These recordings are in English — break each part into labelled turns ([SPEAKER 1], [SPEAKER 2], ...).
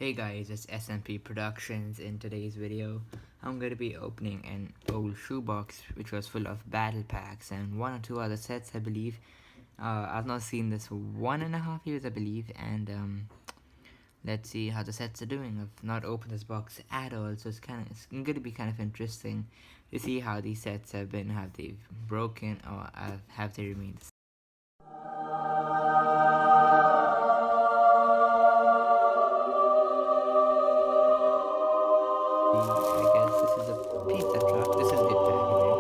[SPEAKER 1] Hey guys, it's SandP Productions. In today's video, I'm going to be opening an old shoebox which was full of battle packs and one or two other sets, I believe. I've not seen this for 1.5 years, I believe, and let's see how the sets are doing. I've not opened this box at all, so it's going to be kind of interesting to see how these sets have been. Have they broken or have they remained the same? I guess this is a pizza truck. This is good packaging.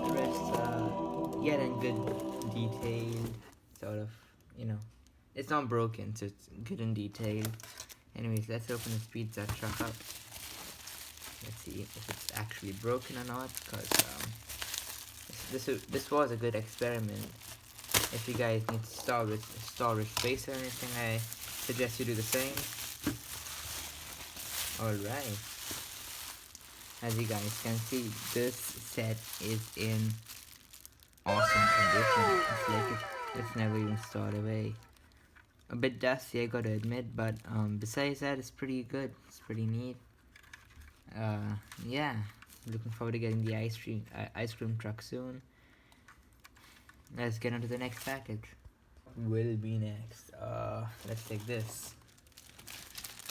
[SPEAKER 1] The rest, yet in good detail, sort of, you know. It's not broken, so it's good in detail. Anyways, let's open this pizza truck up. Let's see if it's actually broken or not, because this was a good experiment. If you guys need storage space or anything, I suggest you do the same. Alright, as you guys can see, this set is in awesome condition. It's like it's never even stored away. A bit dusty, I gotta admit, but besides that, it's pretty good. It's pretty neat. Yeah, looking forward to getting the ice cream truck soon. Let's get on to the next package. Will be next. Let's take this.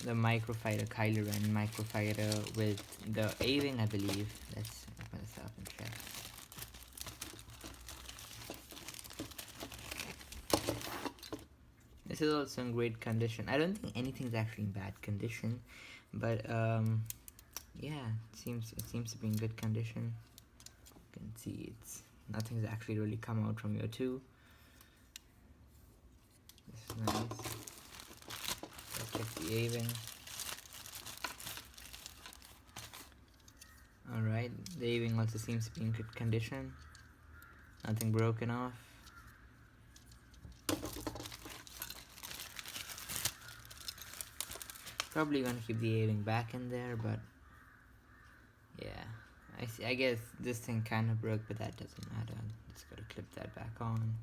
[SPEAKER 1] The microfighter, Kylo microfighter with the A-wing, I believe. Let's open this up and check. This is also in great condition. I don't think anything's actually in bad condition, but yeah, it seems to be in good condition. You can see nothing's actually really come out from here too. This is nice. Let's check the A-wing. Alright, the A-wing also seems to be in good condition. Nothing broken off. Probably gonna keep the A-wing back in there, but yeah. I guess this thing kind of broke, but that doesn't matter. Just gotta clip that back on.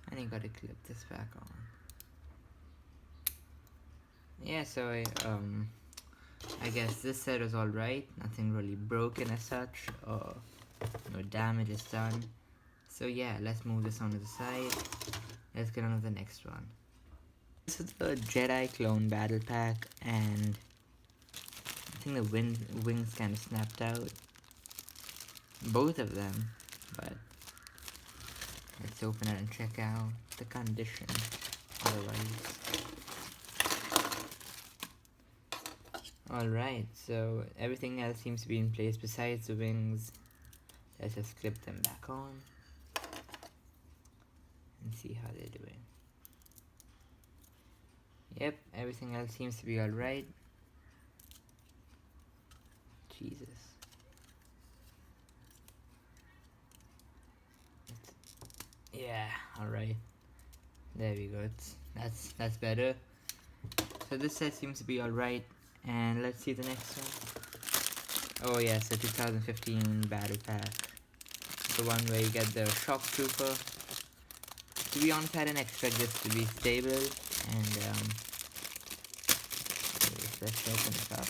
[SPEAKER 1] And you gotta clip this back on. Yeah, so I guess this set is alright. Nothing really broken as such, or no damage is done. So yeah, let's move this on to the side. Let's get on to the next one. This is the Jedi clone battle pack, and I think the wings kind of snapped out. Both of them, but let's open it and check out the condition otherwise. Alright, so everything else seems to be in place besides the wings. Let's just clip them back on and see how they're doing. Yep, everything else seems to be alright. Jesus. Yeah, alright. There we go. That's better. So this set seems to be alright. And let's see the next one. Oh yeah, so 2015 battle pack. The one where you get the shock trooper. To be honest, I didn't expect this to be stable, and let's open this up.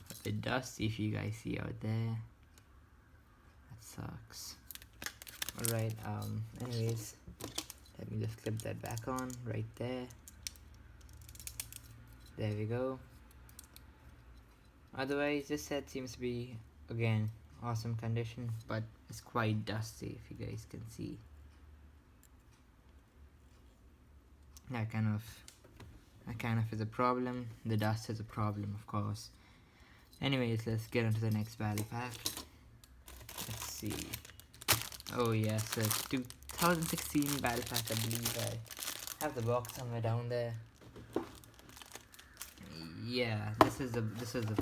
[SPEAKER 1] A bit dusty, if you guys see out there. Sucks. Alright, anyways, let me just clip that back on right there. There we go. Otherwise, this set seems to be, again, awesome condition, but it's quite dusty, if you guys can see. That kind of is a problem. The dust is a problem, of course. Anyways, let's get on to the next battle pack. Let's see. Oh yeah, so 2016 battle pack, I believe. I have the box somewhere down there. Yeah, this is the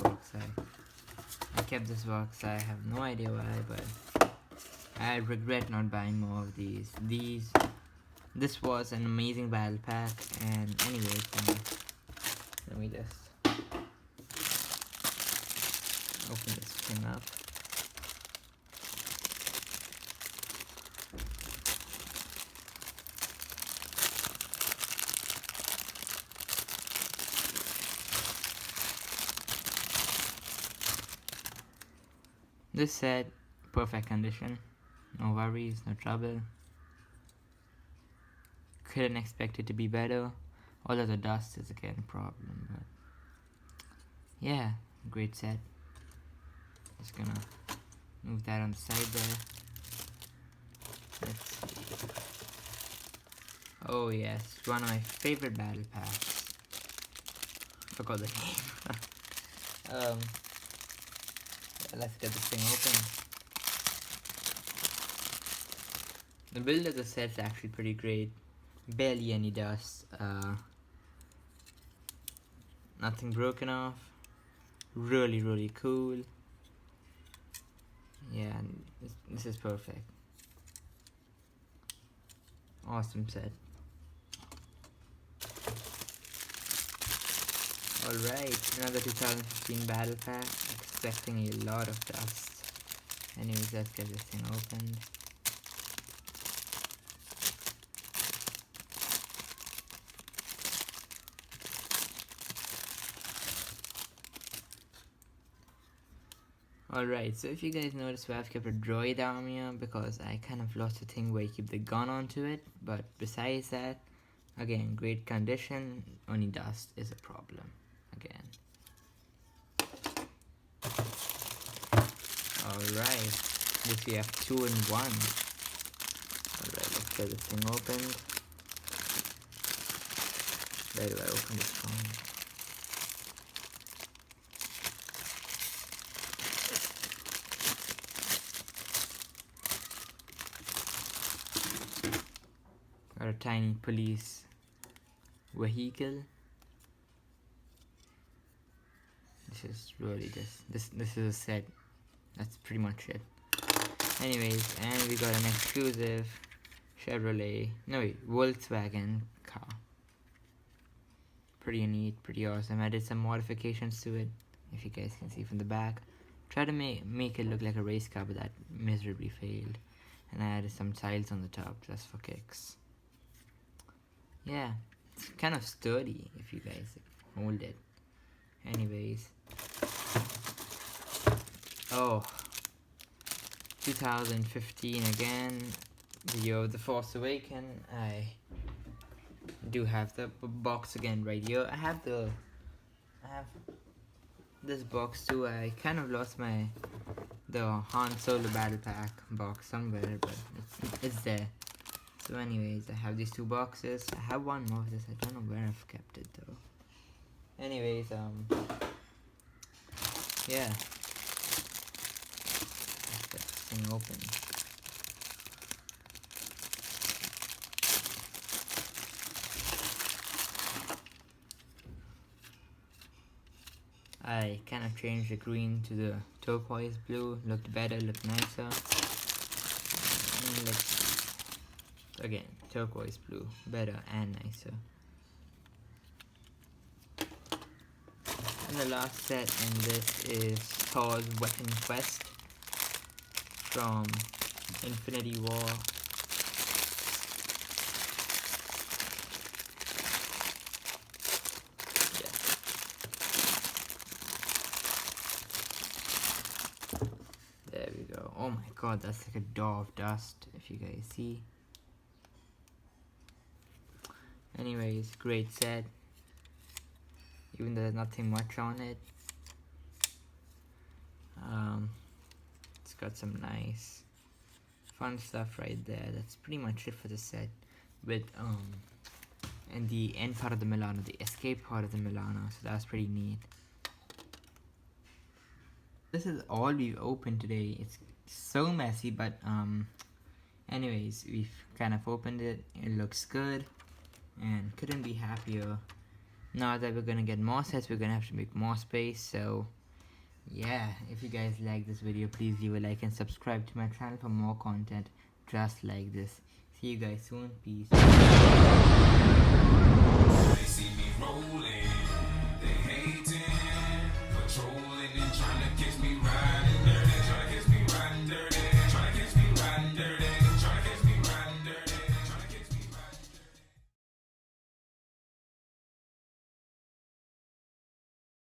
[SPEAKER 1] box. I kept this box. I have no idea why, but I regret not buying more of these. This was an amazing battle pack, and anyways, let me just open this thing up. This set, perfect condition, no worries, no trouble. Couldn't expect it to be better. All of the dust is again a problem, but yeah, great set. Just gonna move that on the side there. Let's see. Oh yes, one of my favorite battle packs. Forgot the name. Let's get this thing open. The build of the set's actually pretty great. Barely any dust. Nothing broken off. Really cool. Yeah, this is perfect. Awesome set. Alright, another 2015 battle pack. Expecting a lot of dust. Anyways, let's get this thing opened. Alright, so if you guys notice, I've kept a droid arm here because I kind of lost the thing where you keep the gun onto it. But besides that, again, great condition, only dust is a problem. Again. Alright, this we have 2 in 1. Alright, let's get this thing opened. Where do I open this from? Got a tiny police vehicle. This is really this is a set. That's pretty much it. Anyways, and we got an exclusive Volkswagen car. Pretty neat, pretty awesome. I did some modifications to it, if you guys can see from the back. Try to make it look like a race car, but that miserably failed. And I added some tiles on the top just for kicks. Yeah, it's kind of sturdy if you guys hold it. Anyways. Oh, 2015 again, the year of the Force Awakens. I do have the box again right here. I have this box too. I kind of lost the Han Solo battle pack box somewhere, but it's there. So anyways, I have these 2 boxes. I have one more of this. I don't know where I've kept it though. Anyways, yeah. Let's get this thing open. I kind of changed the green to the turquoise blue. Looked better, looked nicer. And again, turquoise blue, better and nicer. And the last set in this is Thor's Weapon Quest from Infinity War. Yeah. There we go. Oh my god, that's like a door of dust, if you guys see. Anyways, great set. Even though there's nothing much on it. It's got some nice fun stuff right there. That's pretty much it for the set. With and the end part of the Milano, the escape part of the Milano, so that's pretty neat. This is all we've opened today. It's so messy, but anyways, we've kind of opened it. It looks good and couldn't be happier. Now that we're gonna get more sets, we're gonna have to make more space. So yeah, if you guys like this video, please leave a like and subscribe to my channel for more content just like this. See you guys soon. Peace.